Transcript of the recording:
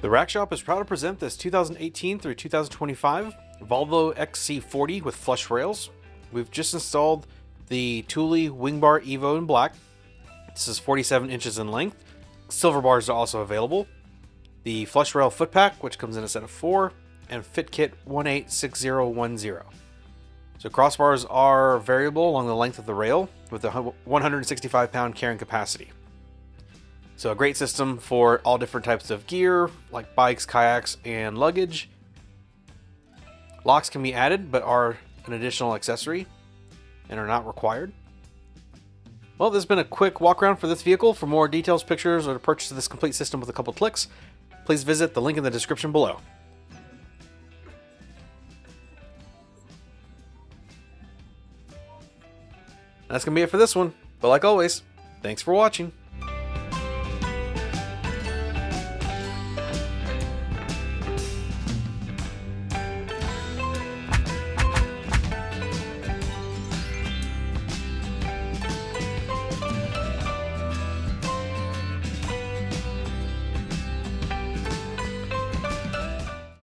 The Rack Shop is proud to present this 2018 through 2025 Volvo XC40 with flush rails. We've just installed the Thule WingBar Evo in black. This is 47 inches in length. Silver bars are also available. The flush rail foot pack, which comes in a set of 4, and fit kit 186010. So crossbars are variable along the length of the rail with a 165 pound carrying capacity. So a great system for all different types of gear, like bikes, kayaks, and luggage. Locks can be added, but are an additional accessory and are not required. Well, this has been a quick walk around for this vehicle. For more details, pictures, or to purchase this complete system with a couple clicks, please visit the link in the description below. That's going to be it for this one. But like always, thanks for watching.